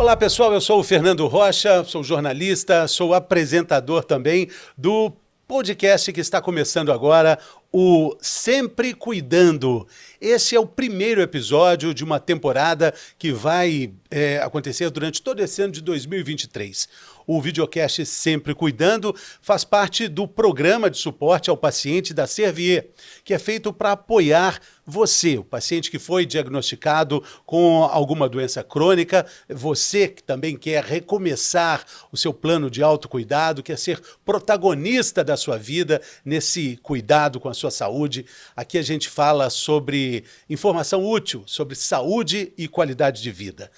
Olá pessoal, eu sou o Fernando Rocha, sou jornalista, sou apresentador também do podcast que está começando agora, o Sempre Cuidando. Esse é o primeiro episódio de uma temporada que vai acontecer durante todo esse ano de 2023. O videocast Sempre Cuidando faz parte do programa de suporte ao paciente da Servier, que é feito para apoiar você, o paciente que foi diagnosticado com alguma doença crônica, você que também quer recomeçar o seu plano de autocuidado, quer ser protagonista da sua vida nesse cuidado com a sua saúde. Aqui a gente fala sobre informação útil, sobre saúde e qualidade de vida.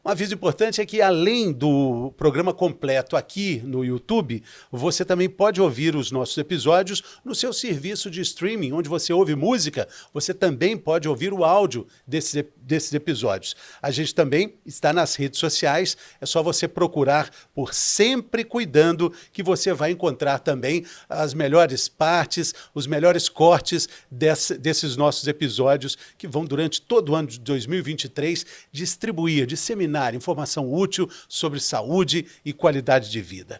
Um aviso importante é que, além do programa completo aqui no YouTube, você também pode ouvir os nossos episódios no seu serviço de streaming, onde você ouve música, você também pode ouvir o áudio desses episódios. A gente também está nas redes sociais, é só você procurar por Sempre Cuidando, que você vai encontrar também as melhores partes, os melhores cortes desses nossos episódios, que vão, durante todo o ano de 2023, distribuir, disseminar informação útil sobre saúde e qualidade de vida.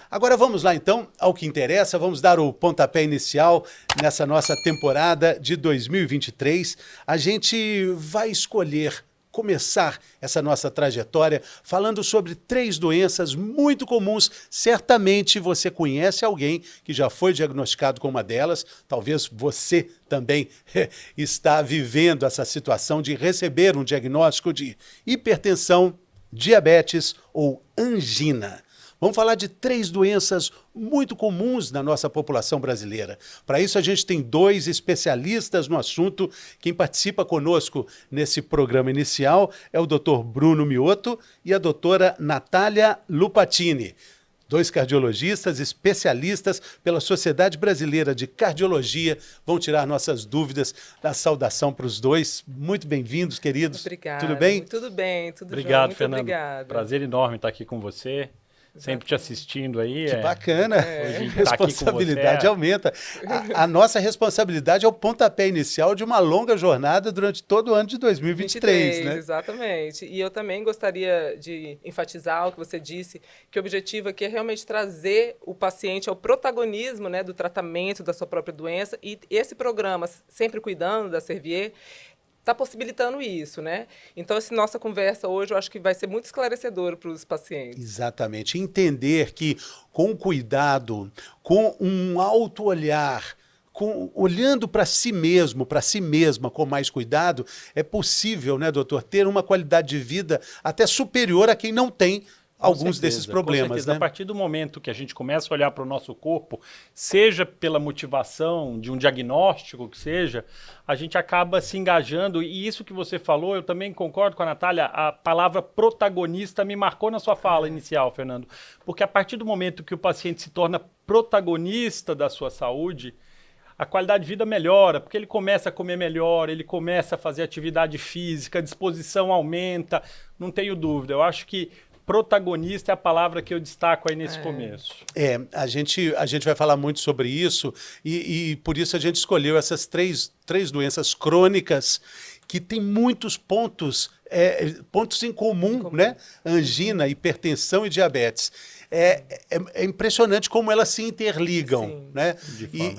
Agora vamos lá então ao que interessa, vamos dar o pontapé inicial nessa nossa temporada de 2023. A gente vai escolher começar essa nossa trajetória falando sobre 3 doenças muito comuns. Certamente você conhece alguém que já foi diagnosticado com uma delas, talvez você também está vivendo essa situação de receber um diagnóstico de hipertensão, diabetes ou angina. Vamos falar de 3 doenças muito comuns na nossa população brasileira. Para isso, a gente tem 2 especialistas no assunto. Quem participa conosco nesse programa inicial é o Dr. Bruno Mioto e a doutora Natália Lupatini. 2 cardiologistas especialistas pela Sociedade Brasileira de Cardiologia vão tirar nossas dúvidas. Dá saudação para os 2. Muito bem-vindos, queridos. Obrigada. Tudo bem? Tudo bem, tudo Obrigado, jóia. Muito Fernando. obrigada. Prazer enorme estar aqui com você. Sempre te assistindo aí. Que bacana. Hoje A responsabilidade você. aumenta. A nossa responsabilidade é o pontapé inicial de uma longa jornada durante todo o ano de 2023, né? Exatamente. E eu também gostaria de enfatizar o que você disse, que o objetivo aqui é realmente trazer o paciente ao protagonismo, né, do tratamento da sua própria doença. E esse programa, Sempre Cuidando, da Servier, está possibilitando isso, né? Então, essa nossa conversa hoje, eu acho que vai ser muito esclarecedora para os pacientes. Exatamente. Entender que, com cuidado, com um auto-olhar, olhando para si mesmo, para si mesma com mais cuidado, é possível, né, doutor, ter uma qualidade de vida até superior a quem não tem alguns desses problemas, né? A partir do momento que a gente começa a olhar para o nosso corpo, seja pela motivação de um diagnóstico que seja, a gente acaba se engajando. E isso que você falou, eu também concordo com a Natália, a palavra protagonista me marcou na sua fala inicial, Fernando. Porque a partir do momento que o paciente se torna protagonista da sua saúde, a qualidade de vida melhora, porque ele começa a comer melhor, ele começa a fazer atividade física, a disposição aumenta, não tenho dúvida. Eu acho que protagonista é a palavra que eu destaco aí nesse começo. A gente vai falar muito sobre isso e por isso a gente escolheu essas três doenças crônicas que têm muitos pontos em comum, né? Angina, hipertensão e diabetes. É impressionante como elas se interligam, né?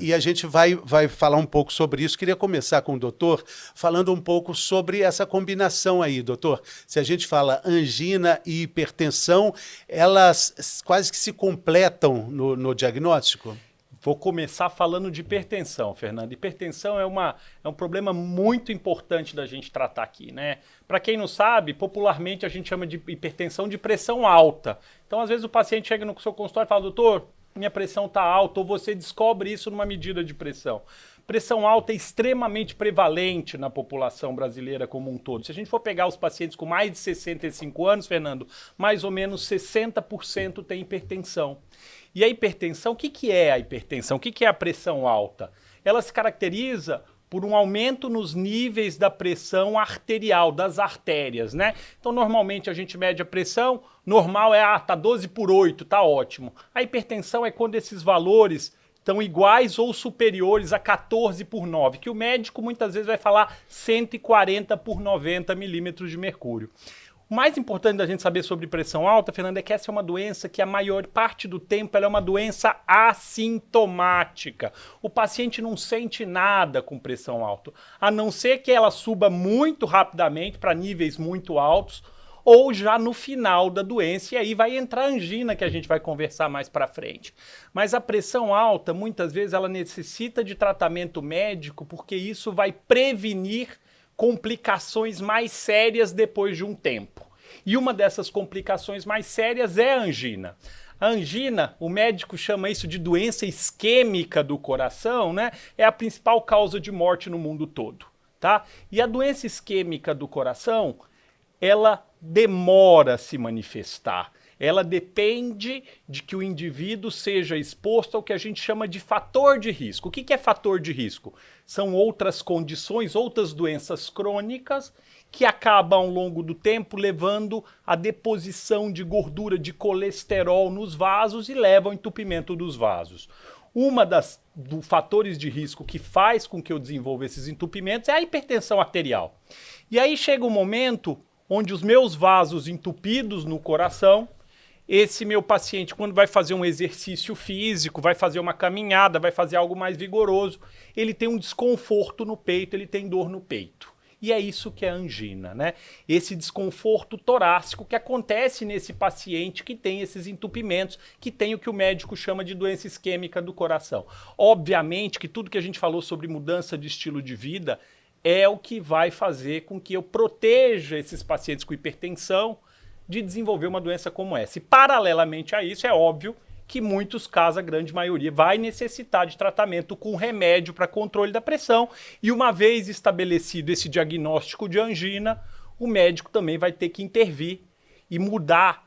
E a gente vai falar um pouco sobre isso. Queria começar com o doutor falando um pouco sobre essa combinação aí, doutor. Se a gente fala angina e hipertensão, elas quase que se completam no diagnóstico? Vou começar falando de hipertensão, Fernando. Hipertensão é um problema muito importante da gente tratar aqui, né? Para quem não sabe, popularmente a gente chama de hipertensão de pressão alta. Então, às vezes o paciente chega no seu consultório e fala, doutor, minha pressão está alta, ou você descobre isso numa medida de pressão. Pressão alta é extremamente prevalente na população brasileira como um todo. Se a gente for pegar os pacientes com mais de 65 anos, Fernando, mais ou menos 60% tem hipertensão. E a hipertensão, o que é a hipertensão? O que é a pressão alta? Ela se caracteriza por um aumento nos níveis da pressão arterial, das artérias, né? Então, normalmente a gente mede a pressão, normal tá 12/8, tá ótimo. A hipertensão é quando esses valores estão iguais ou superiores a 14/9, que o médico muitas vezes vai falar 140/90 milímetros de mercúrio. O mais importante da gente saber sobre pressão alta, Fernanda, é que essa é uma doença que a maior parte do tempo ela é uma doença assintomática. O paciente não sente nada com pressão alta, a não ser que ela suba muito rapidamente para níveis muito altos, ou já no final da doença, e aí vai entrar a angina, que a gente vai conversar mais para frente. Mas a pressão alta, muitas vezes, ela necessita de tratamento médico, porque isso vai prevenir complicações mais sérias depois de um tempo. E uma dessas complicações mais sérias é a angina. A angina, o médico chama isso de doença isquêmica do coração, né? É a principal causa de morte no mundo todo, tá? E a doença isquêmica do coração, ela demora a se manifestar. Ela depende de que o indivíduo seja exposto ao que a gente chama de fator de risco. O que é fator de risco? São outras condições, outras doenças crônicas que acabam ao longo do tempo levando à deposição de gordura, de colesterol nos vasos e levam ao entupimento dos vasos. Uma dos fatores de risco que faz com que eu desenvolva esses entupimentos é a hipertensão arterial. E aí chega um momento onde os meus vasos entupidos no coração, esse meu paciente, quando vai fazer um exercício físico, vai fazer uma caminhada, vai fazer algo mais vigoroso, ele tem um desconforto no peito, ele tem dor no peito. E é isso que é a angina, né? Esse desconforto torácico que acontece nesse paciente que tem esses entupimentos, que tem o que o médico chama de doença isquêmica do coração. Obviamente que tudo que a gente falou sobre mudança de estilo de vida é o que vai fazer com que eu proteja esses pacientes com hipertensão de desenvolver uma doença como essa. E paralelamente a isso, é óbvio que muitos casos, a grande maioria, vai necessitar de tratamento com remédio para controle da pressão. E uma vez estabelecido esse diagnóstico de angina, o médico também vai ter que intervir e mudar,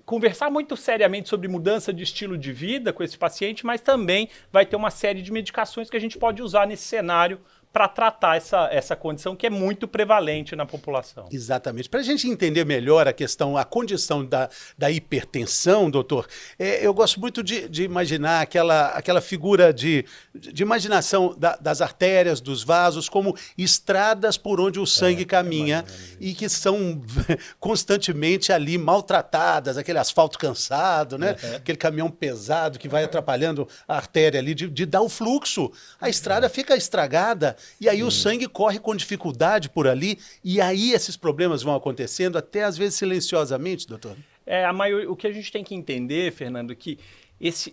conversar muito seriamente sobre mudança de estilo de vida com esse paciente, mas também vai ter uma série de medicações que a gente pode usar nesse cenário para tratar essa condição que é muito prevalente na população. Exatamente. Para a gente entender melhor a condição da hipertensão, doutor, eu gosto muito de imaginar aquela figura de imaginação das artérias, dos vasos, como estradas por onde o sangue caminha e que são constantemente ali maltratadas, aquele asfalto cansado, né? Aquele caminhão pesado que vai atrapalhando a artéria ali de dar o fluxo. A estrada fica estragada. E aí o sangue corre com dificuldade por ali, e aí esses problemas vão acontecendo, até às vezes silenciosamente, doutor? O que a gente tem que entender, Fernando, é que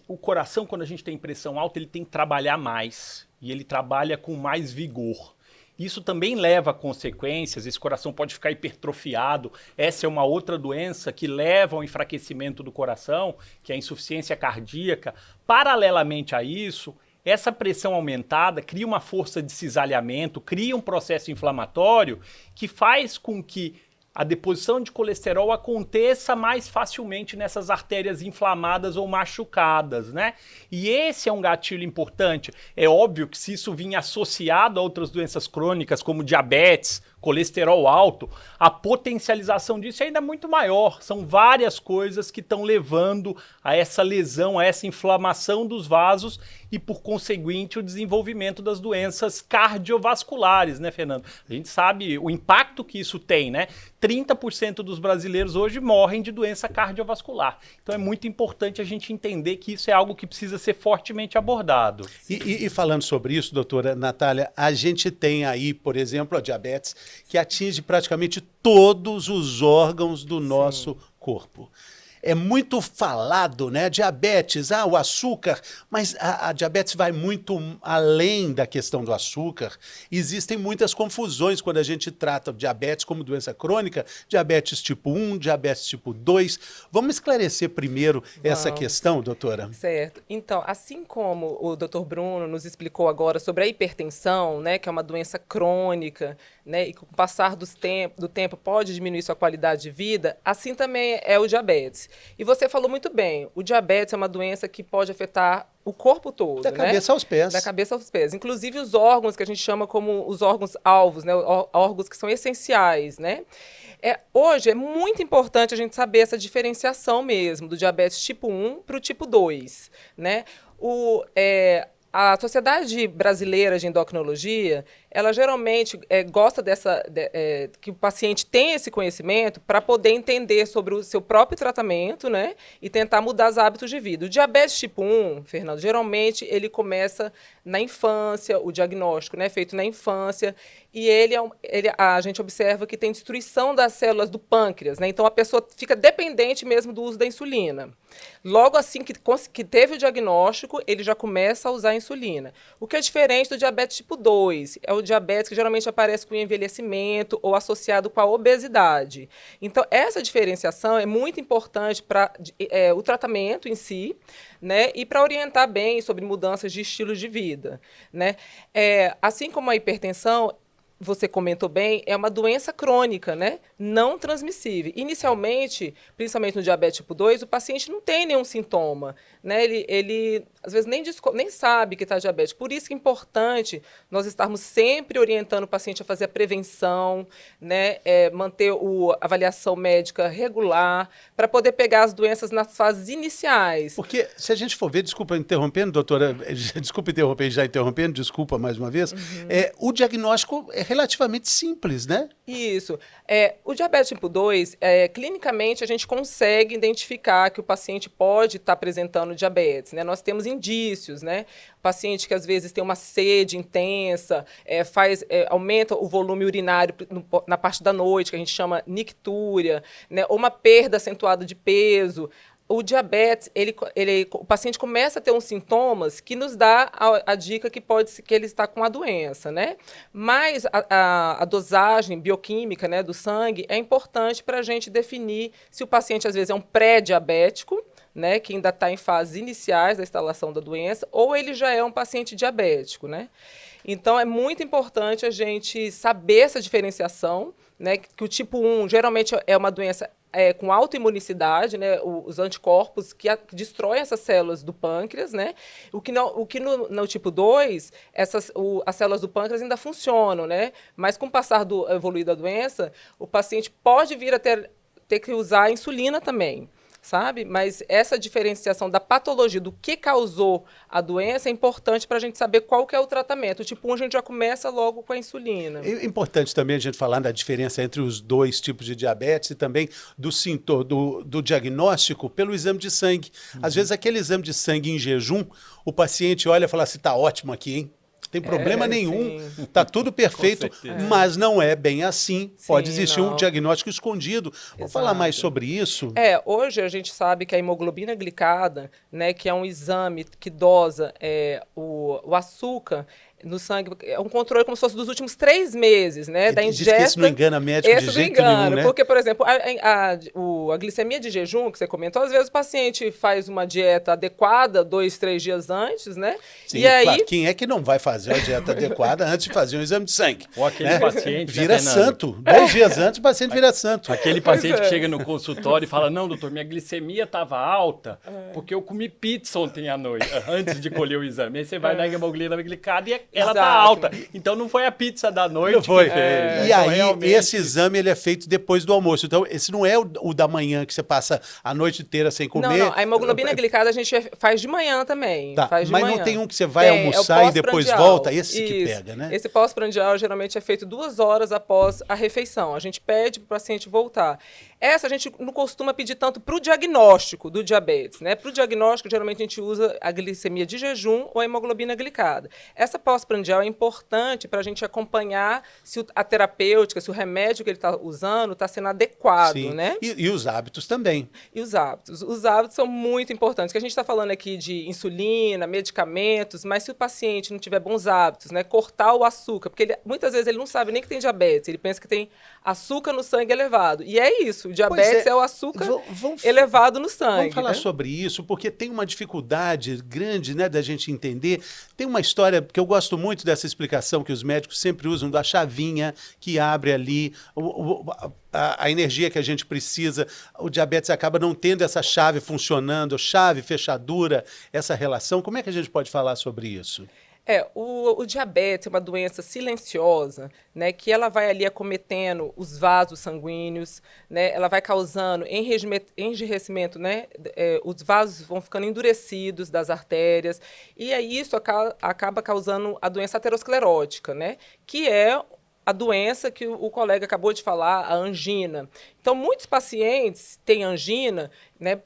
o coração, quando a gente tem pressão alta, ele tem que trabalhar mais, e ele trabalha com mais vigor. Isso também leva a consequências, esse coração pode ficar hipertrofiado, essa é uma outra doença que leva ao enfraquecimento do coração, que é a insuficiência cardíaca. Paralelamente a isso, essa pressão aumentada cria uma força de cisalhamento, cria um processo inflamatório que faz com que a deposição de colesterol aconteça mais facilmente nessas artérias inflamadas ou machucadas, né? E esse é um gatilho importante. É óbvio que se isso vinha associado a outras doenças crônicas, como diabetes, colesterol alto, a potencialização disso é ainda muito maior. São várias coisas que estão levando a essa lesão, a essa inflamação dos vasos e, por conseguinte, o desenvolvimento das doenças cardiovasculares, né, Fernando? A gente sabe o impacto que isso tem, né? 30% dos brasileiros hoje morrem de doença cardiovascular. Então é muito importante a gente entender que isso é algo que precisa ser fortemente abordado. E falando sobre isso, doutora Natália, a gente tem aí, por exemplo, a diabetes, que atinge praticamente todos os órgãos do nosso corpo. É muito falado, né? Diabetes, o açúcar, mas a diabetes vai muito além da questão do açúcar. Existem muitas confusões quando a gente trata diabetes como doença crônica, diabetes tipo 1, diabetes tipo 2. Vamos esclarecer primeiro essa questão, doutora? Certo. Então, assim como o doutor Bruno nos explicou agora sobre a hipertensão, né, que é uma doença crônica, né, e com o passar do tempo pode diminuir sua qualidade de vida, assim também é o diabetes. E você falou muito bem, o diabetes é uma doença que pode afetar o corpo todo. Da cabeça aos pés. Da cabeça aos pés. Inclusive os órgãos que a gente chama como os órgãos-alvos, né, órgãos que são essenciais, né? Hoje é muito importante a gente saber essa diferenciação mesmo do diabetes tipo 1 para o tipo 2, né? A Sociedade Brasileira de Endocrinologia, ela geralmente gosta que o paciente tenha esse conhecimento para poder entender sobre o seu próprio tratamento, né, e tentar mudar os hábitos de vida. O diabetes tipo 1, Fernando, geralmente ele começa na infância, o diagnóstico, né, feito na infância, e a gente observa que tem destruição das células do pâncreas, né, então a pessoa fica dependente mesmo do uso da insulina. Logo assim que teve o diagnóstico, ele já começa a usar a insulina. O que é diferente do diabetes tipo 2, é o diabetes que geralmente aparece com envelhecimento ou associado com a obesidade. Então, essa diferenciação é muito importante para o tratamento em si, né, e para orientar bem sobre mudanças de estilos de vida, né? Assim como a hipertensão, você comentou bem, é uma doença crônica, né? Não transmissível. Inicialmente, principalmente no diabetes tipo 2, o paciente não tem nenhum sintoma, né? Ele às vezes, nem sabe que está diabético. Por isso que é importante nós estarmos sempre orientando o paciente a fazer a prevenção, né? Manter a avaliação médica regular, para poder pegar as doenças nas fases iniciais. Porque, se a gente for ver, desculpa interrompendo, doutora, desculpa interromper, já interrompendo, desculpa mais uma vez, o diagnóstico é relativamente simples, né? Isso. O diabetes tipo 2, clinicamente, a gente consegue identificar que o paciente pode estar apresentando diabetes, né? Nós temos indícios, né? O paciente que, às vezes, tem uma sede intensa, aumenta o volume urinário na parte da noite, que a gente chama nictúria, né? Ou uma perda acentuada de peso. O diabetes, o paciente começa a ter uns sintomas que nos dá a dica que ele está com a doença, né? Mas a dosagem bioquímica, né, do sangue é importante para a gente definir se o paciente, às vezes, é um pré-diabético, né, que ainda está em fases iniciais da instalação da doença, ou ele já é um paciente diabético, né? Então, é muito importante a gente saber essa diferenciação, né, que o tipo 1 geralmente é uma doença com autoimunicidade, né, os anticorpos que destroem essas células do pâncreas, né, o que no tipo 2, as células do pâncreas ainda funcionam, né, mas com o passar do evoluir da doença, o paciente pode vir a ter que usar a insulina também, sabe? Mas essa diferenciação da patologia, do que causou a doença, é importante para a gente saber qual que é o tratamento. O tipo 1 a gente já começa logo com a insulina. É importante também a gente falar da diferença entre os dois tipos de diabetes e também do diagnóstico pelo exame de sangue. Às vezes aquele exame de sangue em jejum, o paciente olha e fala assim, tá ótimo aqui, hein? Tem problema nenhum, está tudo perfeito, mas não é bem assim. Sim, pode existir um diagnóstico escondido. Vamos falar mais sobre isso? Hoje a gente sabe que a hemoglobina glicada, né, que é um exame que dosa o açúcar no sangue, é um controle como se fosse dos últimos 3 meses, né, da ingesta. Diz que esse não engana médico de jeito nenhum, né? Porque, por exemplo, a glicemia de jejum, que você comentou, às vezes o paciente faz uma dieta adequada 2, 3 dias antes, né? Sim, e aí... claro, quem é que não vai fazer a dieta adequada antes de fazer um exame de sangue? Ou aquele paciente... Vira santo. 2 dias antes o paciente vira santo. Aquele paciente que chega no consultório e fala, não, doutor, minha glicemia estava alta porque eu comi pizza ontem à noite, antes de colher o exame. Aí você vai na hemoglobina glicada e ela está alta. Então não foi a pizza da noite não foi. que fez. E aí, realmente... esse exame ele é feito depois do almoço. Então, esse não é o da manhã que você passa a noite inteira sem comer. Não, a hemoglobina glicada a gente faz de manhã também. Tá, faz de mas manhã. não tem um que você vai almoçar e depois volta? Esse que pega, né? Esse pós-prandial geralmente é feito 2 horas após a refeição. A gente pede para o paciente voltar. Essa a gente não costuma pedir tanto para o diagnóstico do diabetes, né? Para o diagnóstico, geralmente a gente usa a glicemia de jejum ou a hemoglobina glicada. Essa pós-prandial é importante para a gente acompanhar se a terapêutica, se o remédio que ele está usando está sendo adequado, Sim. né? E os hábitos também. E os hábitos. Os hábitos são muito importantes, que a gente está falando aqui de insulina, medicamentos, mas se o paciente não tiver bons hábitos, né? Cortar o açúcar, porque muitas vezes ele não sabe nem que tem diabetes, ele pensa que tem açúcar no sangue elevado. E é isso. O diabetes é o açúcar elevado no sangue. Vamos falar sobre isso, porque tem uma dificuldade grande, né, da gente entender. Tem uma história que eu gosto muito dessa explicação que os médicos sempre usam, da chavinha que abre ali a energia que a gente precisa. O diabetes acaba não tendo essa chave funcionando, chave, fechadura, essa relação. Como é que a gente pode falar sobre isso? O diabetes é uma doença silenciosa, né, que ela vai ali acometendo os vasos sanguíneos, né, ela vai causando enrijecimento, né, os vasos vão ficando endurecidos das artérias, e aí isso acaba causando a doença aterosclerótica, né, que é a doença que o colega acabou de falar, a angina. Então, muitos pacientes têm angina, né,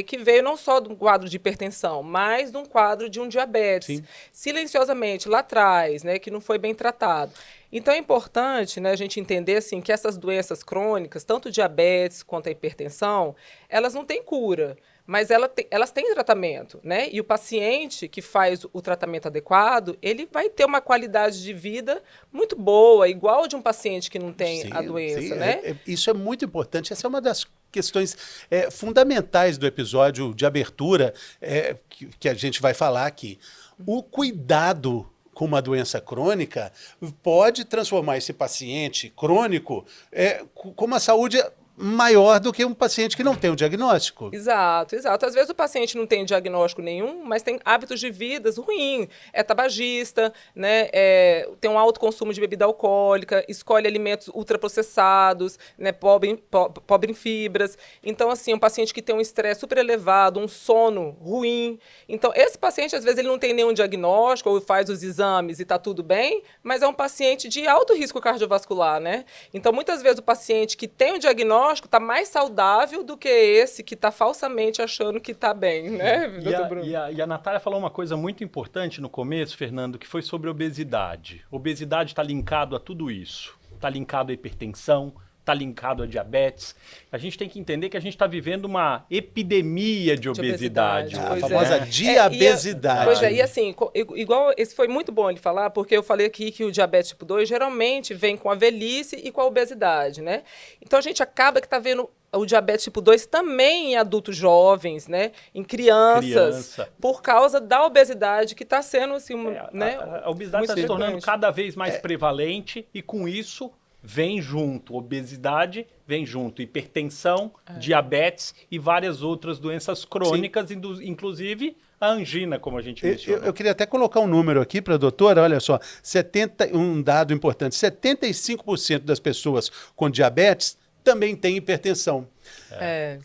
que veio não só de um quadro de hipertensão, mas de um quadro de um diabetes. Sim. Silenciosamente, lá atrás, né, que não foi bem tratado. Então, é importante, né, a gente entender assim, que essas doenças crônicas, tanto o diabetes quanto a hipertensão, elas não têm cura. Mas elas têm tratamento, né? E o paciente que faz o tratamento adequado, ele vai ter uma qualidade de vida muito boa, igual de um paciente que não tem a doença, né? Isso é muito importante. Essa é uma das questões fundamentais do episódio de abertura que a gente vai falar aqui. O cuidado com uma doença crônica pode transformar esse paciente crônico com uma saúde maior do que um paciente que não tem o diagnóstico. Exato, exato. Às vezes o paciente não tem diagnóstico nenhum, mas tem hábitos de vida ruins. É tabagista, né? Tem um alto consumo de bebida alcoólica, escolhe alimentos ultraprocessados, né? Pobre em fibras. Então, assim, um paciente que tem um estresse super elevado, um sono ruim. Então, esse paciente, às vezes, ele não tem nenhum diagnóstico ou faz os exames e está tudo bem, mas é um paciente de alto risco cardiovascular, né? Então, muitas vezes, o paciente que tem o diagnóstico está mais saudável do que esse que está falsamente achando que está bem, né, doutor Bruno? E a Natália falou uma coisa muito importante no começo, Fernando, que foi sobre obesidade. Obesidade está linkado a tudo isso. Está linkado à hipertensão, está linkado a diabetes. A gente tem que entender que a gente está vivendo uma epidemia de obesidade. A famosa diabesidade. Pois é, e assim, igual, esse foi muito bom ele falar, porque eu falei aqui que o diabetes tipo 2 geralmente vem com a velhice e com a obesidade, né? Então a gente acaba que está vendo o diabetes tipo 2 também em adultos jovens, né? Em crianças, por causa da obesidade que está sendo assim, né? A obesidade está se tornando cada vez mais prevalente e com isso vem junto obesidade, vem junto hipertensão, diabetes e várias outras doenças crônicas, inclusive a angina, como a gente mencionou. Eu queria até colocar um número aqui para a doutora, olha só, um dado importante, 75% das pessoas com diabetes também têm hipertensão.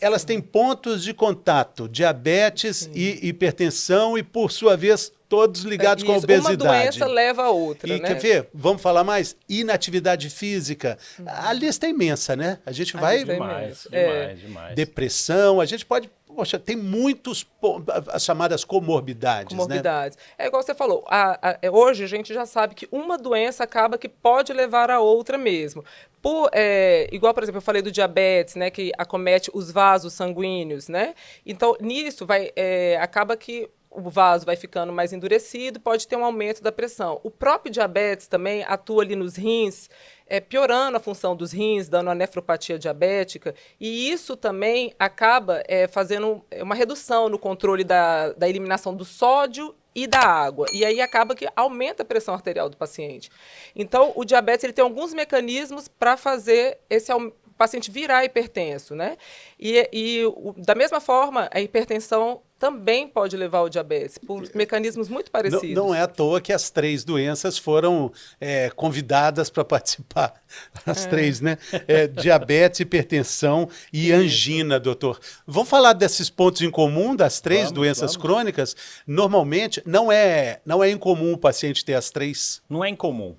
Elas têm pontos de contato, diabetes e hipertensão e, por sua vez, todos ligados com a obesidade. Uma doença leva a outra, né? Quer ver? Vamos falar mais? Inatividade física. A lista é imensa, né? A gente vai... Demais. Depressão, a gente pode... Poxa, tem muitos, as chamadas comorbidades, né? É igual você falou, hoje a gente já sabe que uma doença acaba que pode levar a outra mesmo. Igual, por exemplo, eu falei do diabetes, né, que acomete os vasos sanguíneos, né? Então, nisso acaba que o vaso vai ficando mais endurecido, pode ter um aumento da pressão. O próprio diabetes também atua ali nos rins, piorando a função dos rins, dando a nefropatia diabética, e isso também acaba fazendo uma redução no controle da eliminação do sódio e da água. E aí acaba que aumenta a pressão arterial do paciente. Então, o diabetes ele tem alguns mecanismos para fazer esse paciente virar hipertenso, né? Da mesma forma, a hipertensão também pode levar ao diabetes, por mecanismos muito parecidos. Não é à toa que as 3 doenças foram convidadas para participar. As 3, né? Diabetes, hipertensão e angina, doutor. Vamos falar desses pontos em comum das 3 doenças crônicas? Normalmente, não é incomum o paciente ter as 3? Não é incomum,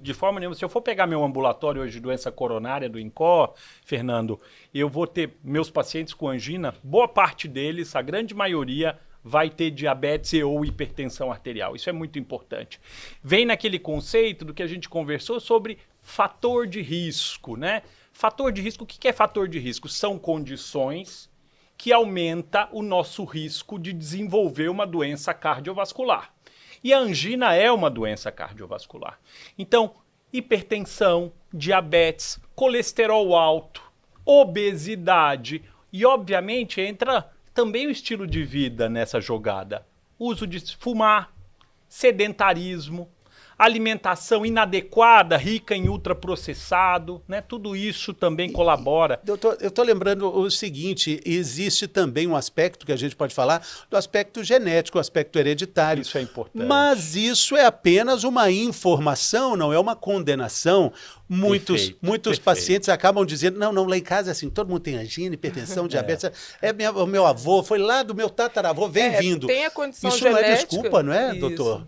de forma nenhuma. Se eu for pegar meu ambulatório hoje de doença coronária do INCOR, Fernando, eu vou ter meus pacientes com angina, boa parte deles, a grande maioria, vai ter diabetes ou hipertensão arterial. Isso é muito importante. Vem naquele conceito do que a gente conversou sobre fator de risco, né? Fator de risco, o que é fator de risco? São condições que aumentam o nosso risco de desenvolver uma doença cardiovascular. E a angina é uma doença cardiovascular. Então, hipertensão, diabetes, colesterol alto, obesidade e, obviamente, entra também o estilo de vida nessa jogada. Uso de fumar, sedentarismo. alimentação inadequada, rica em ultraprocessado, né? Tudo isso também colabora. Doutor, eu estou lembrando o seguinte, existe também um aspecto que a gente pode falar do aspecto genético, o aspecto hereditário. Isso é importante. Mas isso é apenas uma informação, não é uma condenação. Muitos Perfeito. pacientes acabam dizendo, não, lá em casa é assim, todo mundo tem angina, hipertensão, diabetes. O meu avô, foi lá do meu tataravô, vem vindo. Tem a condição isso genética. Não é desculpa, não é, Isso. doutor?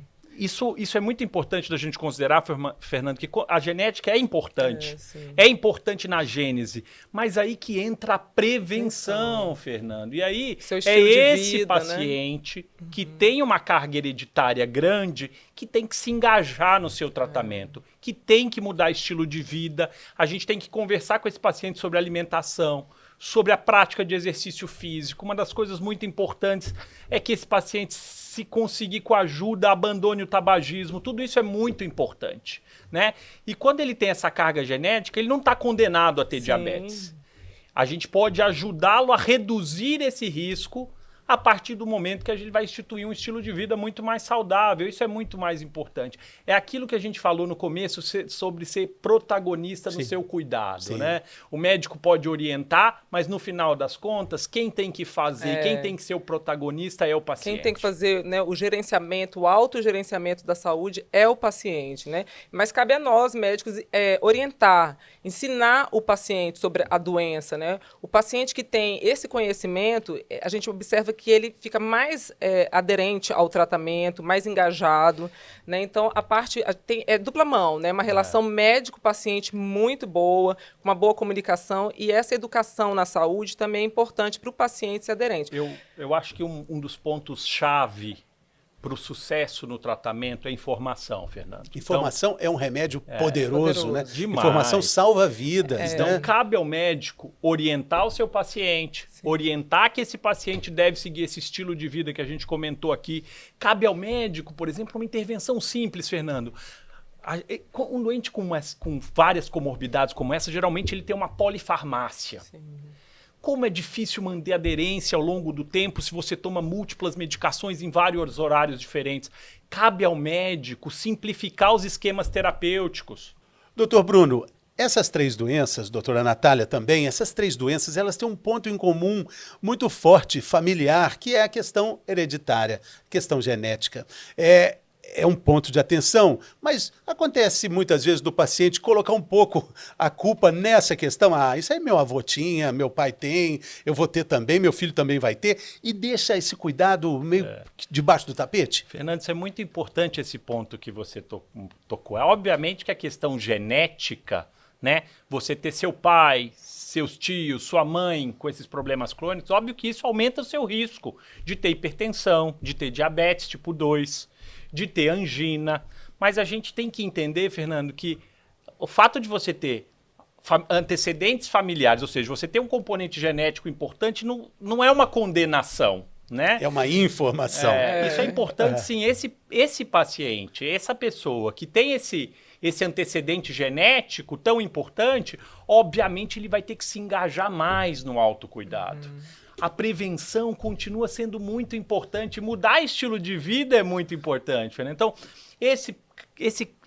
Isso é muito importante da gente considerar, Fernando, que a genética é importante. É importante na gênese. Mas aí que entra a prevenção, Fernando. E aí é esse vida, paciente, né? Que tem uma carga hereditária grande, que tem que se engajar no seu tratamento, que tem que mudar estilo de vida. A gente tem que conversar com esse paciente sobre alimentação, sobre a prática de exercício físico. Uma das coisas muito importantes é que esse paciente, se conseguir com ajuda, abandone o tabagismo. Tudo isso é muito importante, né? E quando ele tem essa carga genética, ele não está condenado a ter diabetes. A gente pode ajudá-lo a reduzir esse risco a partir do momento que a gente vai instituir um estilo de vida muito mais saudável. Isso é muito mais importante. É aquilo que a gente falou no começo sobre ser protagonista no seu cuidado, né? O médico pode orientar, mas no final das contas, quem tem que fazer, quem tem que ser o protagonista é o paciente. Quem tem que fazer, né, o gerenciamento, o autogerenciamento da saúde é o paciente, né? Mas cabe a nós, médicos, orientar, ensinar o paciente sobre a doença, né? O paciente que tem esse conhecimento, a gente observa que ele fica mais aderente ao tratamento, mais engajado, né? Então, é dupla mão, né? Uma relação médico-paciente muito boa, com uma boa comunicação, e essa educação na saúde também é importante para o paciente ser aderente. Eu acho que um dos pontos-chave para o sucesso no tratamento é informação, Fernando. Informação é um remédio poderoso, né? Demais. Informação salva vidas, Então, né? cabe ao médico orientar o seu paciente, orientar que esse paciente deve seguir esse estilo de vida que a gente comentou aqui. Cabe ao médico, por exemplo, uma intervenção simples, Fernando. Um doente com várias comorbidades como essa, geralmente ele tem uma polifarmácia. Como é difícil manter aderência ao longo do tempo se você toma múltiplas medicações em vários horários diferentes. Cabe ao médico simplificar os esquemas terapêuticos. Doutor Bruno, essas três doenças, doutora Natália também, essas três doenças, elas têm um ponto em comum muito forte, familiar, que é a questão hereditária, questão genética. É um ponto de atenção, mas acontece muitas vezes do paciente colocar um pouco a culpa nessa questão. Isso aí meu avô tinha, meu pai tem, eu vou ter também, meu filho também vai ter, e deixa esse cuidado meio debaixo do tapete. Fernando, isso é muito importante esse ponto que você tocou. Obviamente que a questão genética, né, você ter seu pai, seus tios, sua mãe com esses problemas crônicos, óbvio que isso aumenta o seu risco de ter hipertensão, de ter diabetes tipo 2, de ter angina, mas a gente tem que entender, Fernando, que o fato de você ter antecedentes familiares, ou seja, você ter um componente genético importante, não é uma condenação, né? É uma informação. Isso é importante, sim. Esse paciente, essa pessoa que tem esse antecedente genético tão importante, obviamente ele vai ter que se engajar mais no autocuidado. A prevenção continua sendo muito importante, mudar estilo de vida é muito importante, Fernando. Então,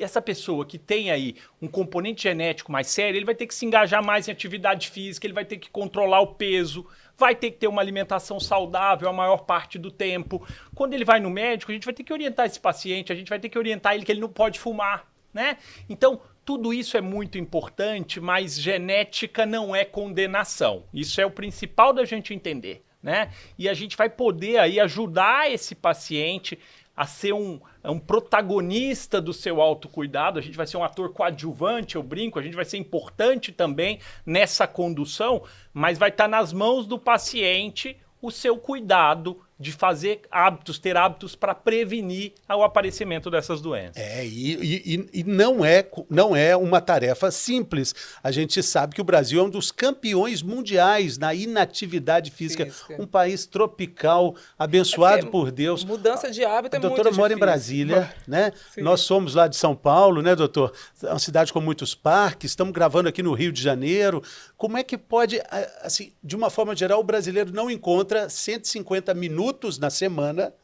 essa pessoa que tem aí um componente genético mais sério, ele vai ter que se engajar mais em atividade física, ele vai ter que controlar o peso, vai ter que ter uma alimentação saudável a maior parte do tempo. Quando ele vai no médico, a gente vai ter que orientar esse paciente, a gente vai ter que orientar ele que ele não pode fumar, né? Então, tudo isso é muito importante, mas genética não é condenação. Isso é o principal da gente entender, né? E a gente vai poder aí ajudar esse paciente a ser um protagonista do seu autocuidado. A gente vai ser um ator coadjuvante, eu brinco, a gente vai ser importante também nessa condução, mas vai estar nas mãos do paciente o seu cuidado de fazer hábitos, ter hábitos para prevenir o aparecimento dessas doenças. E não é uma tarefa simples. A gente sabe que o Brasil é um dos campeões mundiais na inatividade física. Um país tropical, abençoado por Deus. Mudança de hábito é muito difícil. A doutora mora em Brasília, né? Sim. Nós somos lá de São Paulo, né, doutor? É uma cidade com muitos parques, estamos gravando aqui no Rio de Janeiro. Como é que pode, assim, de uma forma geral, o brasileiro não encontra 150 minutos na semana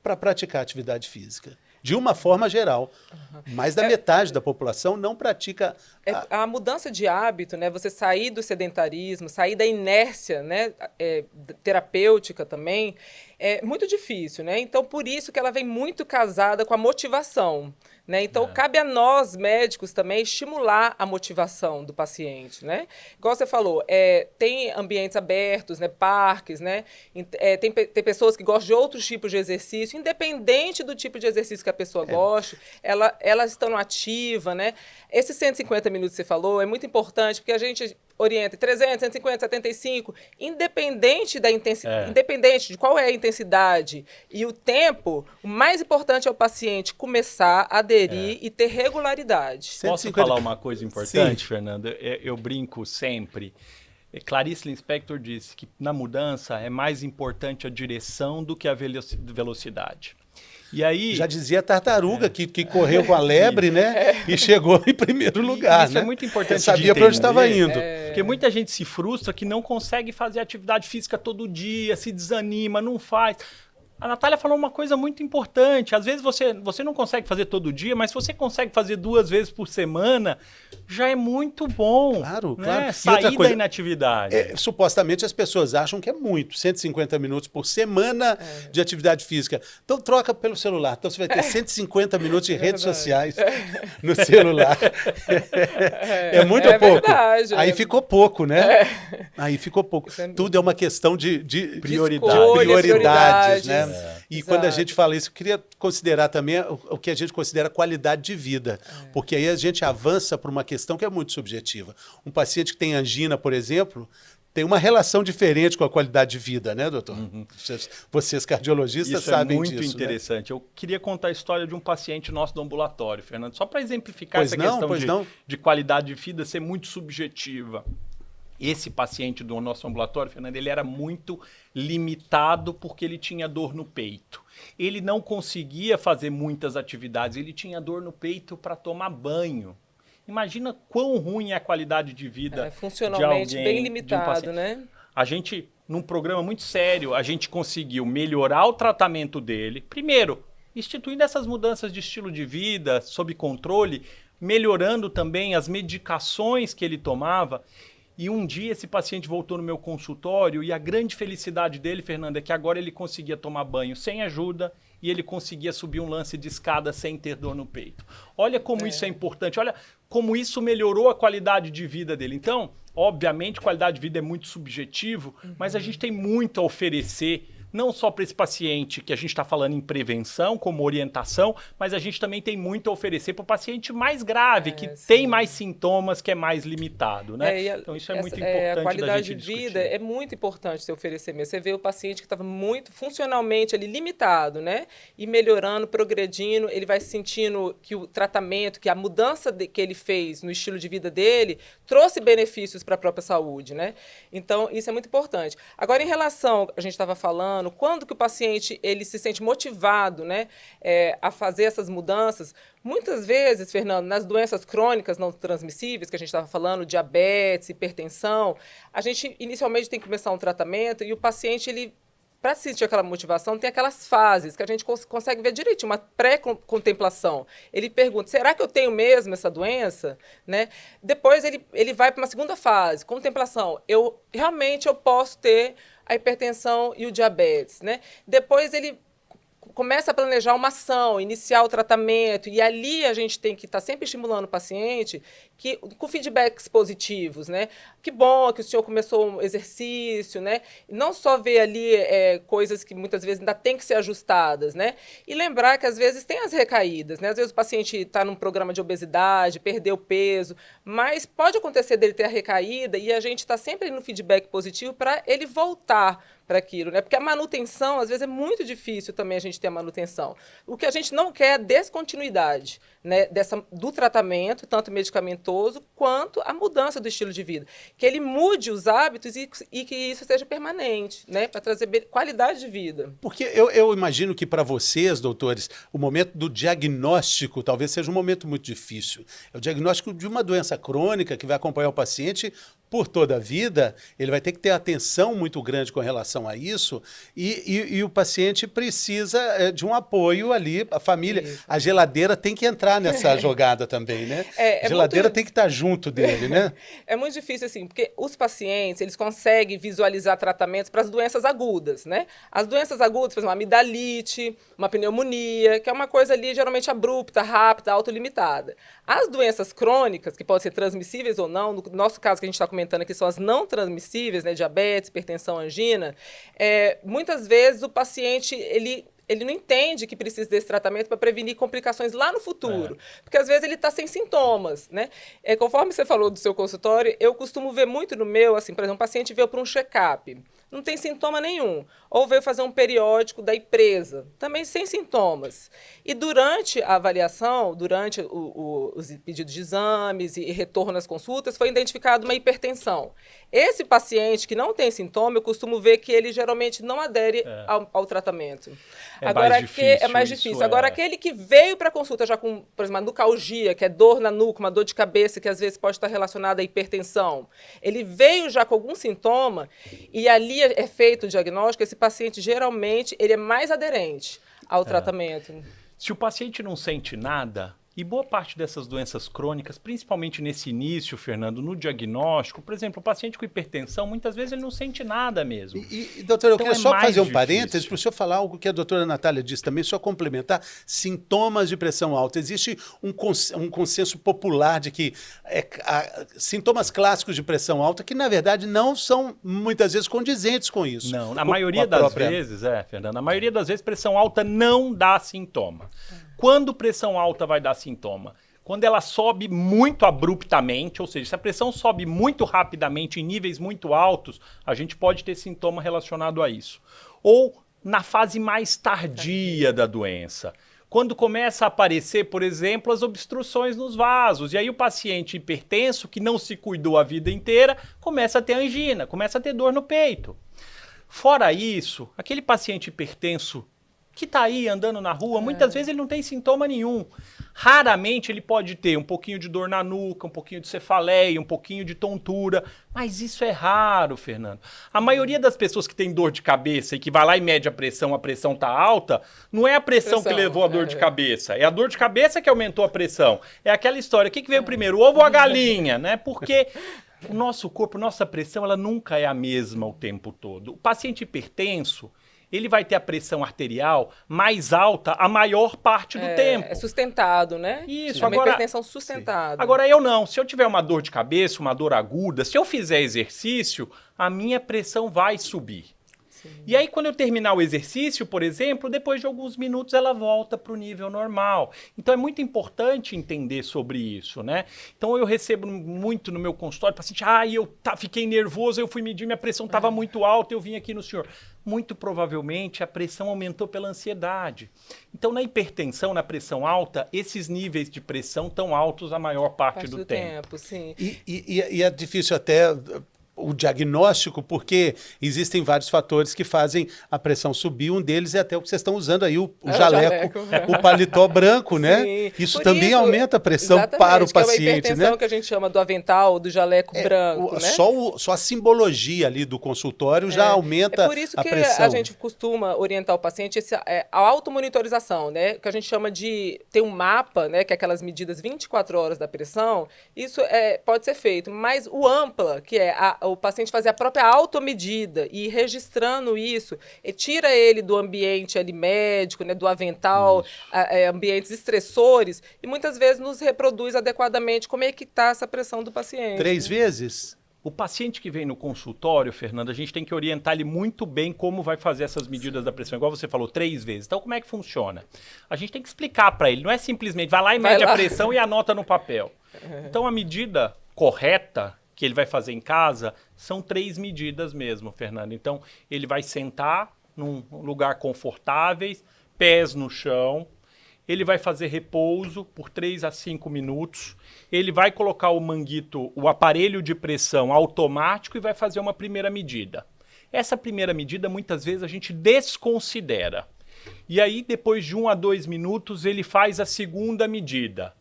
para praticar atividade física? de uma forma geral. Mais da metade da população não pratica... A mudança de hábito, né, você sair do sedentarismo, sair da inércia, né, terapêutica também, é muito difícil, né? Então, por isso que ela vem muito casada com a motivação, né? Então, cabe a nós, médicos, também estimular a motivação do paciente, né? Igual você falou, tem ambientes abertos, né, parques, né? Tem pessoas que gostam de outros tipos de exercício, independente do tipo de exercício que a pessoa goste, elas estão ativa, né? Esses 150 minutos que você falou é muito importante, porque a gente orienta 300, 150, 75, independente da intensidade, independente de qual é a intensidade e o tempo, o mais importante é o paciente começar a aderir e ter regularidade. Posso 150... falar uma coisa importante, Sim. Fernando? Eu brinco sempre. Clarice Lispector disse que na mudança é mais importante a direção do que a velocidade. E aí, já dizia a tartaruga que correu com a lebre, né? E chegou em primeiro lugar, isso né? é muito importante. Eu sabia para onde estava indo. Porque muita gente se frustra que não consegue fazer atividade física todo dia, se desanima, não faz. A Natália falou uma coisa muito importante. Às vezes você não consegue fazer todo dia, mas se você consegue fazer 2 vezes por semana, já é muito bom. Claro, né? claro. Sair da inatividade. Supostamente as pessoas acham que é muito, 150 minutos por semana de atividade física. Então troca pelo celular. Então você vai ter 150 minutos de redes sociais no celular. É muito pouco. Verdade, Aí ficou pouco, né? Aí ficou pouco. Tudo é uma questão de prioridades, né? E Exato. quando a gente fala isso, eu queria considerar também o que a gente considera qualidade de vida, porque aí a gente avança para uma questão que é muito subjetiva. Um paciente que tem angina, por exemplo, tem uma relação diferente com a qualidade de vida, né, doutor? Vocês cardiologistas sabem disso. Isso é muito interessante. Né? Eu queria contar a história de um paciente nosso do ambulatório, Fernando, só para exemplificar Pois essa não, questão de qualidade de vida ser muito subjetiva. Esse paciente do nosso ambulatório, Fernando, ele era muito limitado porque ele tinha dor no peito. Ele não conseguia fazer muitas atividades, ele tinha dor no peito para tomar banho. Imagina quão ruim é a qualidade de vida funcionalmente de alguém, bem limitado, né? A gente, num programa muito sério, a gente conseguiu melhorar o tratamento dele. Primeiro, instituindo essas mudanças de estilo de vida, sob controle, melhorando também as medicações que ele tomava. E um dia esse paciente voltou no meu consultório e a grande felicidade dele, Fernanda, é que agora ele conseguia tomar banho sem ajuda e ele conseguia subir um lance de escada sem ter dor no peito. Olha como isso é importante, olha como isso melhorou a qualidade de vida dele. Então, obviamente, qualidade de vida é muito subjetivo, mas a gente tem muito a oferecer, não só para esse paciente que a gente está falando em prevenção, como orientação, mas a gente também tem muito a oferecer para o paciente mais grave, que tem mais sintomas, que é mais limitado, né? Então isso é muito importante a qualidade da gente de vida discutir. é muito importante se oferecer mesmo. Você vê o paciente que estava muito funcionalmente ali limitado, né? E melhorando, progredindo, ele vai sentindo que o tratamento, que a mudança que ele fez no estilo de vida dele trouxe benefícios para a própria saúde, né? Então isso é muito importante. Agora, em relação, a gente estava falando, quando que o paciente ele se sente motivado, né, a fazer essas mudanças, muitas vezes, Fernando, nas doenças crônicas não transmissíveis, que a gente estava falando, diabetes, hipertensão, a gente inicialmente tem que começar um tratamento e o paciente, ele, para sentir aquela motivação, tem aquelas fases que a gente consegue ver direitinho, uma pré-contemplação. Ele pergunta, será que eu tenho mesmo essa doença? Né? Depois ele vai para uma segunda fase, contemplação. Realmente eu posso ter a hipertensão e o diabetes, né? Depois ele começa a planejar uma ação, iniciar o tratamento, e ali a gente tem que estar sempre estimulando o paciente com feedbacks positivos, né? Que bom que o senhor começou um exercício, né? Não só ver ali coisas que muitas vezes ainda tem que ser ajustadas, né? E lembrar que às vezes tem as recaídas, né? Às vezes o paciente está num programa de obesidade, perdeu peso, mas pode acontecer dele ter a recaída e a gente está sempre no feedback positivo para ele voltar para aquilo, né? Porque a manutenção, às vezes, é muito difícil também a gente ter a manutenção. O que a gente não quer é a descontinuidade, né, do tratamento, tanto medicamentoso, quanto a mudança do estilo de vida. Que ele mude os hábitos e que isso seja permanente, né? Para trazer qualidade de vida. Porque eu imagino que para vocês, doutores, o momento do diagnóstico talvez seja um momento muito difícil. É o diagnóstico de uma doença crônica que vai acompanhar o paciente por toda a vida, ele vai ter que ter atenção muito grande com relação a isso, e o paciente precisa de um apoio ali, a família. Isso. A geladeira tem que entrar nessa jogada também, né? A geladeira tem que estar junto dele, né? É muito difícil, assim, porque os pacientes, eles conseguem visualizar tratamentos para as doenças agudas, né? As doenças agudas, por exemplo, uma amidalite, uma pneumonia, que é uma coisa ali geralmente abrupta, rápida, autolimitada. As doenças crônicas, que podem ser transmissíveis ou não, no nosso caso que a gente está comentando aqui são as não transmissíveis, né? Diabetes, hipertensão, angina, muitas vezes o paciente, ele não entende que precisa desse tratamento para prevenir complicações lá no futuro. Porque, às vezes, ele está sem sintomas, né? Conforme você falou do seu consultório, eu costumo ver muito no meu, assim, por exemplo, um paciente veio para um check-up, não tem sintoma nenhum. Ou veio fazer um periódico da empresa, também sem sintomas. E durante a avaliação, durante os pedidos de exames e retorno às consultas, foi identificada uma hipertensão. Esse paciente que não tem sintoma, eu costumo ver que ele geralmente não adere ao tratamento. É mais difícil. Agora, aquele que veio para a consulta já com, por exemplo, uma nucalgia, que é dor na nuca, uma dor de cabeça, que às vezes pode estar relacionada à hipertensão, ele veio já com algum sintoma e ali é feito o diagnóstico, esse paciente geralmente ele é mais aderente ao tratamento. Se o paciente não sente nada, e boa parte dessas doenças crônicas, principalmente nesse início, Fernando, no diagnóstico, por exemplo, o paciente com hipertensão, muitas vezes ele não sente nada mesmo. Doutora, eu queria só fazer um difícil. parênteses para o senhor falar algo que a doutora Natália disse também, só complementar, sintomas de pressão alta. Existe um consenso popular de que sintomas clássicos de pressão alta que, na verdade, não são muitas vezes condizentes com isso. Não, na maioria das vezes, Fernando, na maioria das vezes pressão alta não dá sintoma. Quando pressão alta vai dar sintoma? Quando ela sobe muito abruptamente, ou seja, se a pressão sobe muito rapidamente em níveis muito altos, a gente pode ter sintoma relacionado a isso. Ou na fase mais tardia da doença. Quando começa a aparecer, por exemplo, as obstruções nos vasos. E aí o paciente hipertenso, que não se cuidou a vida inteira, começa a ter angina, começa a ter dor no peito. Fora isso, aquele paciente hipertenso que está aí andando na rua, muitas vezes ele não tem sintoma nenhum. Raramente ele pode ter um pouquinho de dor na nuca, um pouquinho de cefaleia, um pouquinho de tontura, mas isso é raro, Fernando. A maioria das pessoas que tem dor de cabeça e que vai lá e mede a pressão está alta, não é a pressão que levou a dor de cabeça, é a dor de cabeça que aumentou a pressão. É aquela história, o que veio primeiro, o ovo ou a galinha, né? Porque o nosso corpo, nossa pressão, ela nunca é a mesma o tempo todo. O paciente hipertenso, ele vai ter a pressão arterial mais alta a maior parte do tempo. É sustentado, né? Isso. É uma hipertensão sustentada. Agora, eu não. Se eu tiver uma dor de cabeça, uma dor aguda, se eu fizer exercício, a minha pressão vai subir. Sim. E aí, quando eu terminar o exercício, por exemplo, depois de alguns minutos ela volta para o nível normal. Então, é muito importante entender sobre isso, né? Então, eu recebo muito no meu consultório, paciente, eu fiquei nervoso, eu fui medir, minha pressão estava muito alta, eu vim aqui no senhor. Muito provavelmente a pressão aumentou pela ansiedade. Então, na hipertensão, na pressão alta, esses níveis de pressão estão altos a maior parte do tempo. Sim. E é difícil até o diagnóstico, porque existem vários fatores que fazem a pressão subir. Um deles é até o que vocês estão usando aí, o jaleco, o paletó branco, né? Sim. Isso também aumenta a pressão para o paciente, que é uma hipertensão, né? Que a gente chama do avental, do jaleco branco, né? Só a simbologia ali do consultório já aumenta a pressão. É por isso que a gente costuma orientar o paciente a automonitorização, né? Que a gente chama de ter um mapa, né? Que é aquelas medidas 24 horas da pressão. Isso pode ser feito, mas o AMPLA, que é o paciente fazer a própria automedida e ir registrando isso, tira ele do ambiente ali médico, né, do avental, ambientes estressores, e muitas vezes nos reproduz adequadamente como é que está essa pressão do paciente. 3 vezes? O paciente que vem no consultório, Fernando, a gente tem que orientar ele muito bem como vai fazer essas medidas da pressão. Igual você falou, 3 vezes. Então, como é que funciona? A gente tem que explicar para ele. Não é simplesmente vai lá e mede a pressão e anota no papel. Então, a medida correta que ele vai fazer em casa são 3 medidas mesmo, Fernando. Então, ele vai sentar num lugar confortável, pés no chão. Ele vai fazer repouso por 3 a 5 minutos. Ele vai colocar o manguito, o aparelho de pressão automático e vai fazer uma primeira medida. Essa primeira medida, muitas vezes, a gente desconsidera. E aí, depois de 1 a 2 minutos, ele faz a segunda medida.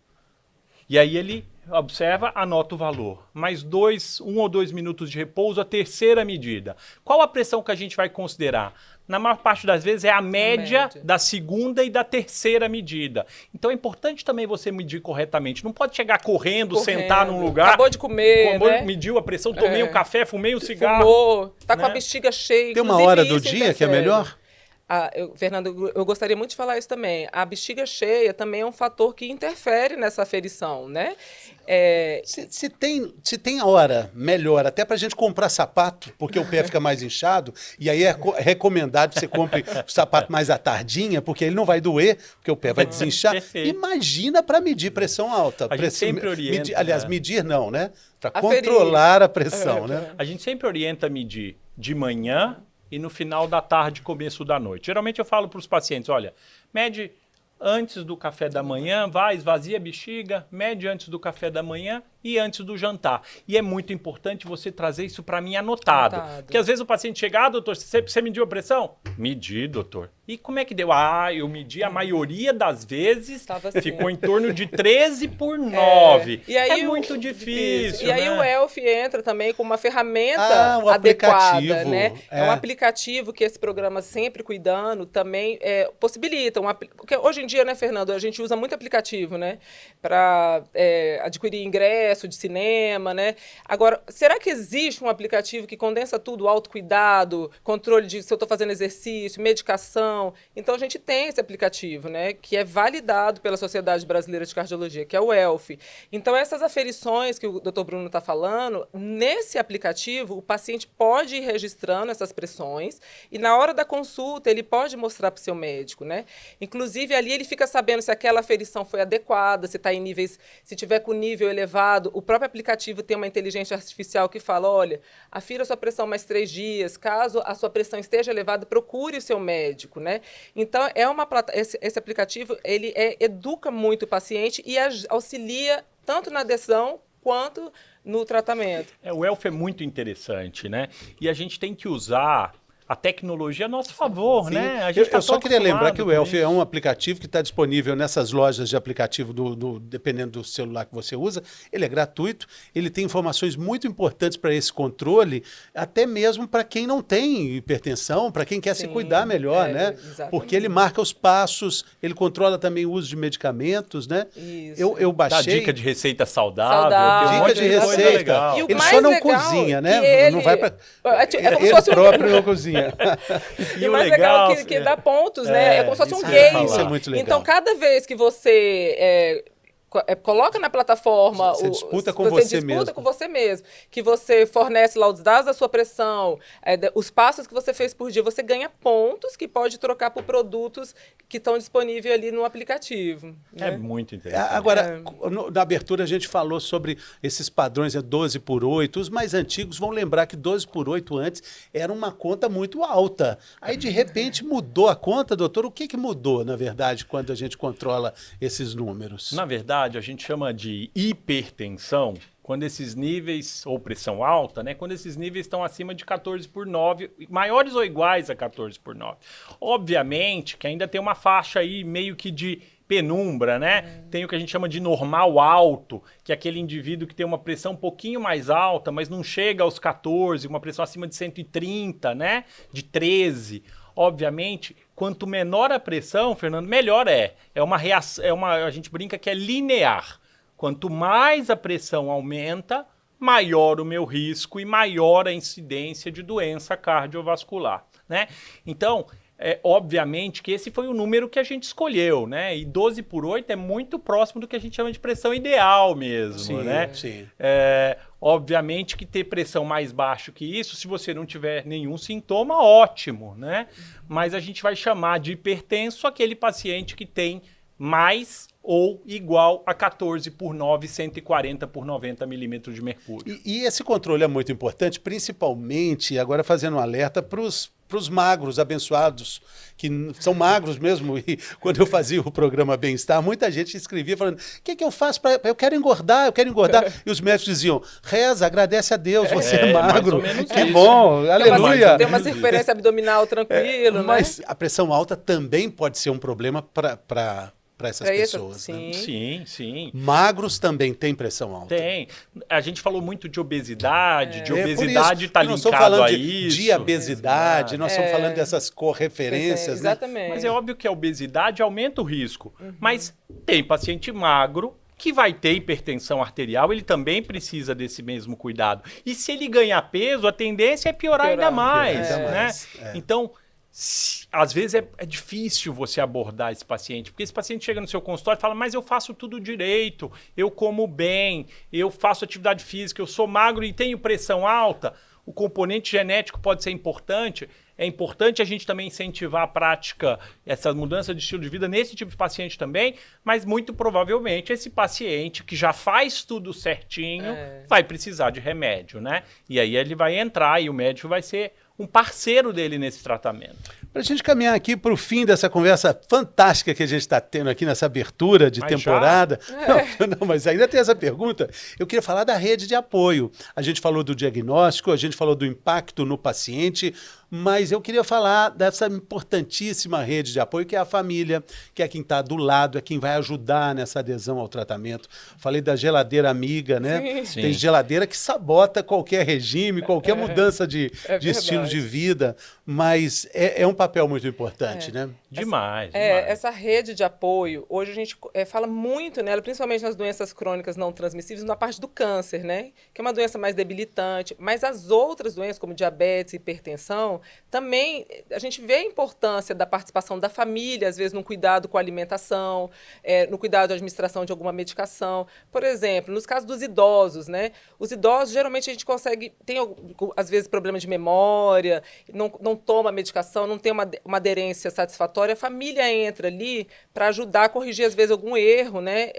E aí ele observa, anota o valor. Mais 1 ou 2 minutos de repouso, a terceira medida. Qual a pressão que a gente vai considerar? Na maior parte das vezes é a média da segunda e da terceira medida. Então é importante também você medir corretamente. Não pode chegar correndo. Sentar num lugar. Acabou de comer, né? Mediu a pressão, tomei um café, fumei um cigarro. Fumou, tá com a bexiga cheia. Tem uma hora do dia que é melhor? Fernando, eu gostaria muito de falar isso também. A bexiga cheia também é um fator que interfere nessa aferição, né? Se tem a hora melhor, até para a gente comprar sapato, porque o pé fica mais inchado, e aí é recomendado que você compre o sapato mais à tardinha, porque ele não vai doer, porque o pé vai desinchar. Imagina para medir pressão alta. A gente sempre orienta. Aliás, medir não, né? Para controlar a pressão, né? A gente sempre orienta a medir de manhã e no final da tarde, começo da noite. Geralmente eu falo para os pacientes, olha, mede antes do café da manhã, esvazia a bexiga, mede antes do café da manhã e antes do jantar. E é muito importante você trazer isso para mim anotado. Porque às vezes o paciente chega, doutor, você mediu a pressão? Medi, doutor. E como é que deu? Eu medi a maioria das vezes, assim. Ficou em torno de 13/9. E aí é muito difícil, E aí né? o ELF entra também com uma ferramenta adequada, né? É um aplicativo que esse programa Sempre Cuidando também possibilita. Porque hoje em dia, né, Fernando, a gente usa muito aplicativo, né? Para adquirir ingresso de cinema, né? Agora, será que existe um aplicativo que condensa tudo, autocuidado, controle de se eu estou fazendo exercício, medicação? Então, a gente tem esse aplicativo, né? Que é validado pela Sociedade Brasileira de Cardiologia, que é o ELF. Então, essas aferições que o Dr. Bruno está falando, nesse aplicativo, o paciente pode ir registrando essas pressões e, na hora da consulta, ele pode mostrar para o seu médico, né? Inclusive, ali ele fica sabendo se aquela aferição foi adequada, se está em níveis, se tiver com nível elevado. O próprio aplicativo tem uma inteligência artificial que fala, olha, afira a sua pressão mais 3 dias, caso a sua pressão esteja elevada, procure o seu médico, né? Então, esse aplicativo, ele educa muito o paciente e auxilia tanto na adesão quanto no tratamento. O ELF é muito interessante, né? E a gente tem que usar a tecnologia a nosso favor, né? A gente eu só queria lembrar que o ELF é um aplicativo que está disponível nessas lojas de aplicativo, dependendo do celular que você usa. Ele é gratuito, ele tem informações muito importantes para esse controle, até mesmo para quem não tem hipertensão, para quem quer se cuidar melhor, né? Exatamente. Porque ele marca os passos, ele controla também o uso de medicamentos, né? Isso. Eu baixei... Dá dica de receita saudável. Tem um monte dica de receita. legal. Ele só não cozinha, né? Não vai para... Ele próprio não cozinha. E o mais legal é que dá pontos, né? É como se fosse um game. Isso é muito legal. Então, cada vez que você coloca na plataforma... Você disputa com você mesmo. Que você fornece lá os dados da sua pressão, os passos que você fez por dia, você ganha pontos que pode trocar por produtos que estão disponíveis ali no aplicativo. É né? muito interessante. Agora, na abertura a gente falou sobre esses padrões 12/8. Os mais antigos vão lembrar que 12/8 antes era uma conta muito alta. Aí, de repente, mudou a conta, doutor. O que mudou, na verdade, quando a gente controla esses números? Na verdade, a gente chama de hipertensão quando esses níveis, ou pressão alta, né? Quando esses níveis estão acima de 14/9, maiores ou iguais a 14/9. Obviamente que ainda tem uma faixa aí meio que de penumbra, né? Tem o que a gente chama de normal alto, que é aquele indivíduo que tem uma pressão um pouquinho mais alta, mas não chega aos 14, uma pressão acima de 130, né? De 13. Obviamente, quanto menor a pressão, Fernando, melhor é. É uma reação, a gente brinca que é linear. Quanto mais a pressão aumenta, maior o meu risco e maior a incidência de doença cardiovascular, né? Então, obviamente que esse foi o número que a gente escolheu, né? E 12/8 é muito próximo do que a gente chama de pressão ideal mesmo, né? Sim. Obviamente que ter pressão mais baixa que isso, se você não tiver nenhum sintoma, ótimo, né? Mas a gente vai chamar de hipertenso aquele paciente que tem mais ou igual a 14/9, 140/90 milímetros de mercúrio. E esse controle é muito importante, principalmente, agora fazendo um alerta para os magros abençoados, que são magros mesmo. E quando eu fazia o programa Bem-Estar, muita gente escrevia falando, o que eu faço para... Eu quero engordar. E os médicos diziam, reza, agradece a Deus, você é magro. Que isso. bom, aleluia. Tem uma circunferência abdominal tranquilo, né? Mas a pressão alta também pode ser um problema para para essas Pra pessoas. sim. Né? Sim, sim. Magros também têm pressão alta. Tem. A gente falou muito de obesidade, de É, por obesidade isso, está nós estamos linkado falando a de isso. diabesidade, nós estamos falando dessas Pois é, correferências, né? exatamente. Mas é óbvio que a obesidade aumenta o risco. Mas tem paciente magro que vai ter hipertensão arterial, ele também precisa desse mesmo cuidado. E se ele ganhar peso, a tendência é piorar ainda mais. Ainda Né? mais, é. Então, às vezes é difícil você abordar esse paciente, porque esse paciente chega no seu consultório e fala, mas eu faço tudo direito, eu como bem, eu faço atividade física, eu sou magro e tenho pressão alta. O componente genético pode ser importante. É importante a gente também incentivar a prática, essa mudança de estilo de vida nesse tipo de paciente também, mas muito provavelmente esse paciente que já faz tudo certinho vai precisar de remédio, né? E aí ele vai entrar e o médico vai ser um parceiro dele nesse tratamento. Para a gente caminhar aqui para o fim dessa conversa fantástica que a gente está tendo aqui nessa abertura de Mas temporada. Não, mas ainda tem essa pergunta. Eu queria falar da rede de apoio. A gente falou do diagnóstico, a gente falou do impacto no paciente, mas eu queria falar dessa importantíssima rede de apoio que é a família, que é quem está do lado, é quem vai ajudar nessa adesão ao tratamento. Falei da geladeira amiga, né? Sim. Tem geladeira que sabota qualquer regime, qualquer mudança de estilo verdade. de vida, mas é um papel muito importante, né? Demais, demais. Essa rede de apoio, hoje a gente fala muito nela, principalmente nas doenças crônicas não transmissíveis, na parte do câncer, né? Que é uma doença mais debilitante, mas as outras doenças, como diabetes e hipertensão, também a gente vê a importância da participação da família, às vezes no cuidado com a alimentação, no cuidado da administração de alguma medicação. Por exemplo, nos casos dos idosos, né? Os idosos, geralmente, a gente consegue, tem às vezes problema de memória, não toma a medicação, não tem uma aderência satisfatória, a família entra ali para ajudar a corrigir, às vezes, algum erro, né?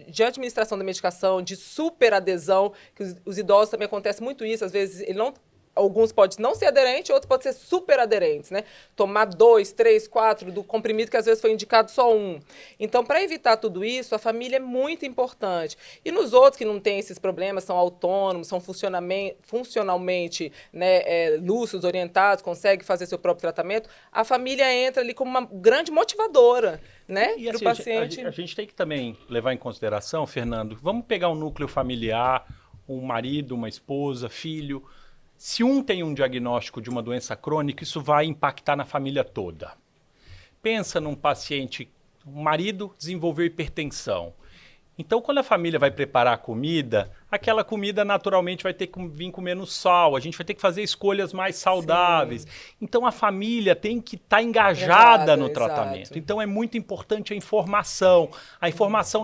De administração da medicação, de superadesão, que os idosos também acontece muito isso, às vezes ele não... Alguns podem não ser aderentes, outros podem ser super aderentes, né? Tomar 2, 3, 4 do comprimido que às vezes foi indicado só um. Então, para evitar tudo isso, a família é muito importante. E nos outros que não têm esses problemas, são autônomos, são funcionalmente, né, lúcidos, orientados, conseguem fazer seu próprio tratamento, a família entra ali como uma grande motivadora, né? E Para o assim, paciente. a gente tem que também levar em consideração, Fernando, vamos pegar um núcleo familiar, um marido, uma esposa, filho. Se um tem um diagnóstico de uma doença crônica, isso vai impactar na família toda. Pensa num paciente, um marido desenvolveu hipertensão. Então, quando a família vai preparar a comida, aquela comida naturalmente vai ter que vir com menos sal, a gente vai ter que fazer escolhas mais saudáveis. Sim. Então, a família tem que estar engajada no tratamento. Exato. Então, é muito importante a informação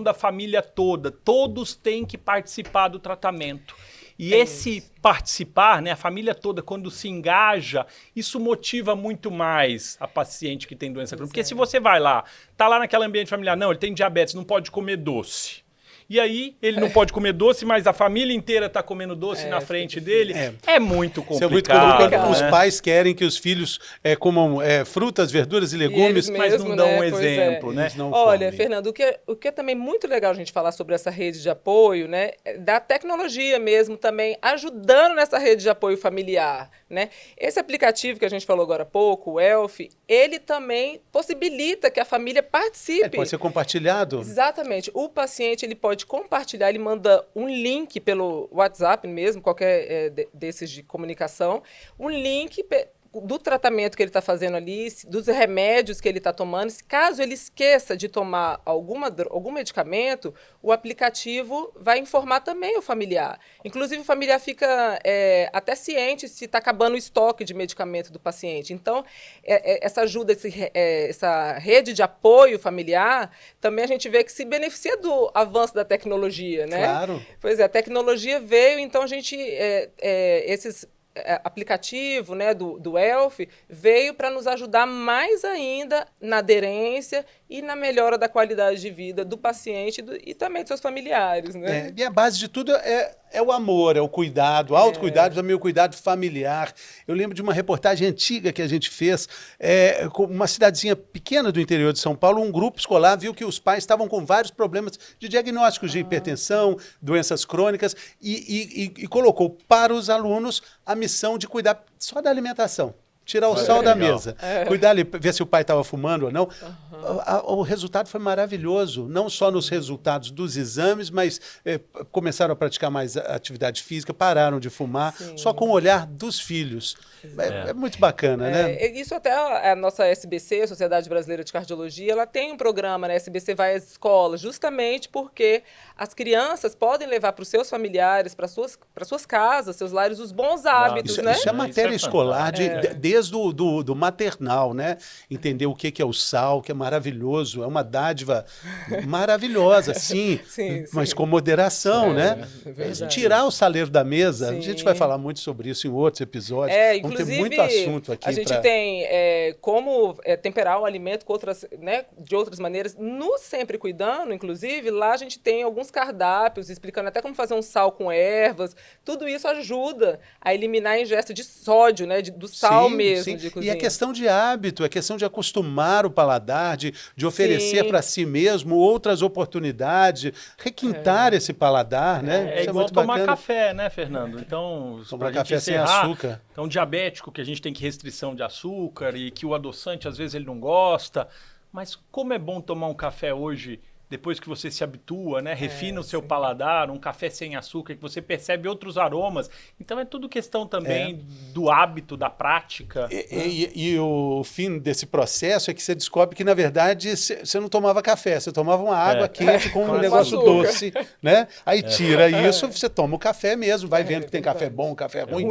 da família toda. Todos têm que participar do tratamento. E esse participar, né, a família toda, quando se engaja, isso motiva muito mais a paciente que tem doença crônica. Porque se você vai lá, tá lá naquele ambiente familiar, não, ele tem diabetes, não pode comer doce. E aí, ele não pode comer doce, mas a família inteira está comendo doce na frente dele. É muito complicado. Isso é muito complicado. Os pais querem que os filhos comam frutas, verduras e legumes, mas não dão um exemplo, né? Olha, Fernando, o que é também muito legal a gente falar sobre essa rede de apoio, né? Da tecnologia mesmo também ajudando nessa rede de apoio familiar, né? Esse aplicativo que a gente falou agora há pouco, o Elf, ele também possibilita que a família participe. Ele pode ser compartilhado. Exatamente. O paciente, ele pode compartilhar, ele manda um link pelo WhatsApp mesmo, qualquer desses de comunicação, um link do tratamento que ele está fazendo ali, dos remédios que ele está tomando. Caso ele esqueça de tomar algum medicamento, o aplicativo vai informar também o familiar. Inclusive, o familiar fica até ciente se está acabando o estoque de medicamento do paciente. Então, essa ajuda, essa rede de apoio familiar, também a gente vê que se beneficia do avanço da tecnologia, né? Claro. Pois é, a tecnologia veio, então a gente... esses aplicativo, né, do Elf veio para nos ajudar mais ainda na aderência e na melhora da qualidade de vida do paciente e também dos seus familiares, né? E a base de tudo é o amor, é o cuidado, o autocuidado, também o cuidado familiar. Eu lembro de uma reportagem antiga que a gente fez, com uma cidadezinha pequena do interior de São Paulo, um grupo escolar viu que os pais estavam com vários problemas de diagnósticos de hipertensão, doenças crônicas, e colocou para os alunos a missão de cuidar só da alimentação. Tirar o sal da legal. mesa. Cuidar ali, ver se o pai estava fumando ou não. O resultado foi maravilhoso. Não só nos resultados dos exames, mas começaram a praticar mais atividade física, pararam de fumar, só com o olhar dos filhos. É muito bacana, né? Isso até a nossa SBC, a Sociedade Brasileira de Cardiologia, ela tem um programa, né? A SBC vai às escolas, justamente porque as crianças podem levar para os seus familiares, para suas casas, seus lares, os bons hábitos, né? Isso é matéria escolar desde do maternal, né? Entender o que é o sal, que é maravilhoso, é uma dádiva maravilhosa, sim, mas com moderação, né? Tirar o saleiro da mesa, a gente vai falar muito sobre isso em outros episódios. Vamos ter muito assunto aqui. A gente tem como temperar o alimento com outras, né, de outras maneiras. No Sempre Cuidando, inclusive, lá a gente tem alguns cardápios explicando até como fazer um sal com ervas. Tudo isso ajuda a eliminar a ingesta de sódio, né, do sal mesmo de cozinha. E é questão de hábito, é questão de acostumar o paladar, de oferecer para si mesmo outras oportunidades, requintar esse paladar, né? É igual tomar café, né, Fernando? Então, tomar café sem açúcar. Então, diabético, que a gente tem que restrição de açúcar e que o adoçante, às vezes, ele não gosta. Mas como é bom tomar um café hoje, depois que você se habitua, né? Refina o seu paladar, um café sem açúcar, que você percebe outros aromas. Então é tudo questão também do hábito, da prática. E o fim desse processo é que você descobre que, na verdade, você não tomava café, você tomava uma água quente com um negócio doce, né? Aí tira isso, você toma o café mesmo, vai vendo que tem café bom, café ruim.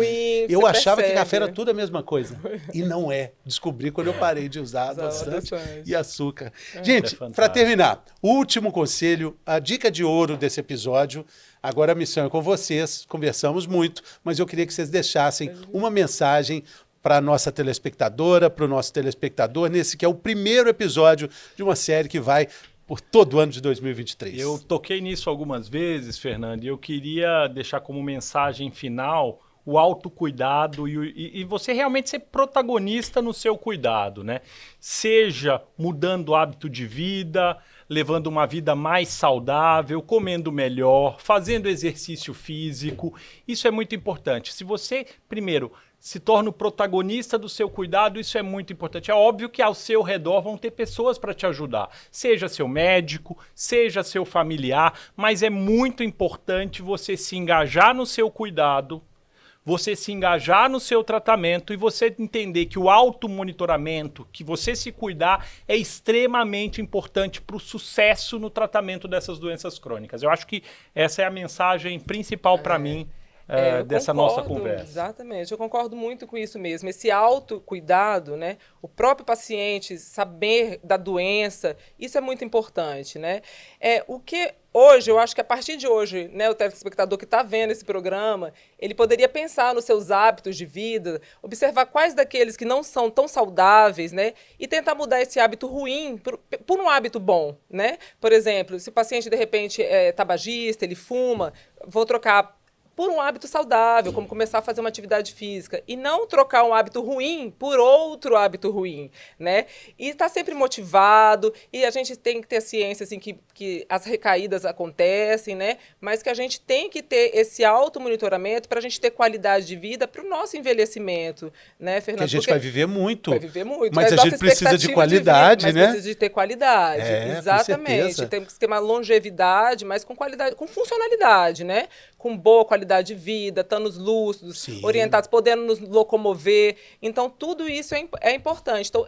Eu achava que café era tudo a mesma coisa. E não é. Descobri quando eu parei de usar adoçante e açúcar. Gente, para terminar, último conselho, a dica de ouro desse episódio. Agora a missão é com vocês, conversamos muito, mas eu queria que vocês deixassem uma mensagem para a nossa telespectadora, para o nosso telespectador, nesse que é o primeiro episódio de uma série que vai por todo o ano de 2023. Eu toquei nisso algumas vezes, Fernando, e eu queria deixar como mensagem final o autocuidado e você realmente ser protagonista no seu cuidado, né? Seja mudando o hábito de vida, levando uma vida mais saudável, comendo melhor, fazendo exercício físico. Isso é muito importante. Se você, primeiro, se torna o protagonista do seu cuidado, isso é muito importante. É óbvio que ao seu redor vão ter pessoas para te ajudar. Seja seu médico, seja seu familiar, mas é muito importante você se engajar no seu cuidado, você se engajar no seu tratamento e você entender que o automonitoramento, que você se cuidar, é extremamente importante para o sucesso no tratamento dessas doenças crônicas. Eu acho que essa é a mensagem principal para mim dessa nossa conversa. Exatamente, eu concordo muito com isso mesmo. Esse autocuidado, né? O próprio paciente saber da doença, isso é muito importante, né? O que hoje, eu acho que a partir de hoje, né, o telespectador que está vendo esse programa, ele poderia pensar nos seus hábitos de vida, observar quais daqueles que não são tão saudáveis, né, e tentar mudar esse hábito ruim por um hábito bom, né? Por exemplo, se o paciente, de repente, é tabagista, ele fuma, vou trocar por um hábito saudável, como começar a fazer uma atividade física, e não trocar um hábito ruim por outro hábito ruim, né? E estar sempre motivado, e a gente tem que ter ciência, assim, que as recaídas acontecem, né? Mas que a gente tem que ter esse automonitoramento para a gente ter qualidade de vida para o nosso envelhecimento, né, Fernando? Porque a gente vai viver muito. Vai viver muito. Mas a gente precisa de qualidade, mas né? precisa de ter qualidade, exatamente. Com Temos que ter uma longevidade, mas com qualidade, com funcionalidade, né? Com boa qualidade de vida, estando lúcidos, orientados, podendo nos locomover. Então, tudo isso é importante. Então,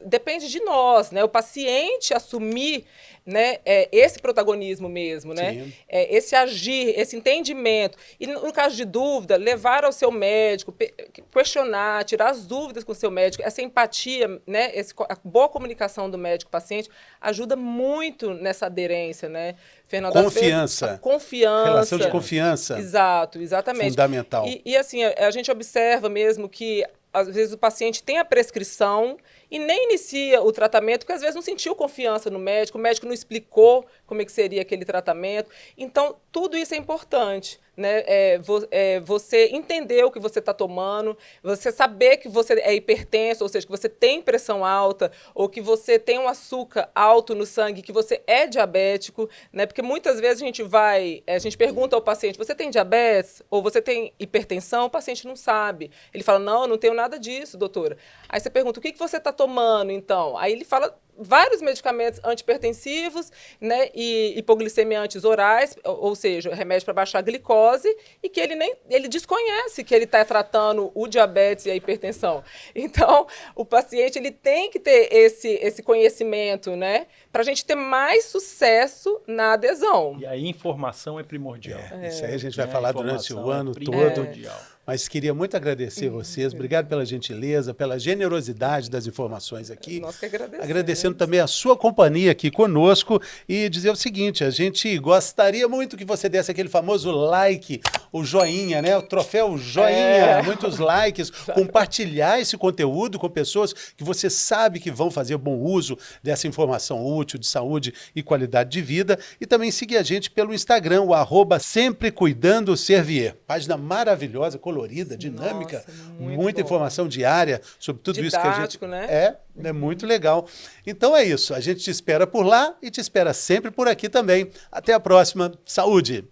depende de nós, né? O paciente assumir, né, esse protagonismo mesmo, né? Esse agir, esse entendimento. E, no caso de dúvida, levar ao seu médico, questionar, tirar as dúvidas com o seu médico. Essa empatia, né? A boa comunicação do médico-paciente ajuda muito nessa aderência, né, Fernando? Confiança. Confiança. Relação de confiança. Exato, exatamente. Fundamental. E assim, a gente observa mesmo que, às vezes, o paciente tem a prescrição e nem inicia o tratamento, porque às vezes não sentiu confiança no médico, o médico não explicou como é que seria aquele tratamento. Então, tudo isso é importante, né? Você entender o que você está tomando, você saber que você é hipertenso, ou seja, que você tem pressão alta, ou que você tem um açúcar alto no sangue, que você é diabético, né? Porque muitas vezes a gente pergunta ao paciente, você tem diabetes ou você tem hipertensão? O paciente não sabe. Ele fala, não tenho nada disso, doutora. Aí você pergunta, o que você está tomando, então? Aí ele fala vários medicamentos antihipertensivos, né, e hipoglicemiantes orais, ou seja, remédio para baixar a glicose, e que ele desconhece que ele está tratando o diabetes e a hipertensão. Então, o paciente ele tem que ter esse conhecimento, né, para a gente ter mais sucesso na adesão. E a informação é primordial. Isso aí a gente vai falar durante o ano todo. Primordial. Mas queria muito agradecer vocês. Obrigado pela gentileza, pela generosidade das informações aqui. Nós que agradecemos. Agradecendo também a sua companhia aqui conosco e dizer o seguinte, a gente gostaria muito que você desse aquele famoso like, o joinha, né? O troféu joinha, muitos likes, compartilhar esse conteúdo com pessoas que você sabe que vão fazer bom uso dessa informação útil de saúde e qualidade de vida e também seguir a gente pelo Instagram, o @semprecuidandoservier. Página maravilhosa, colorida, dinâmica, muita informação diária sobre tudo isso que a gente... né? É muito legal. Então é isso, a gente te espera por lá e te espera sempre por aqui também. Até a próxima. Saúde!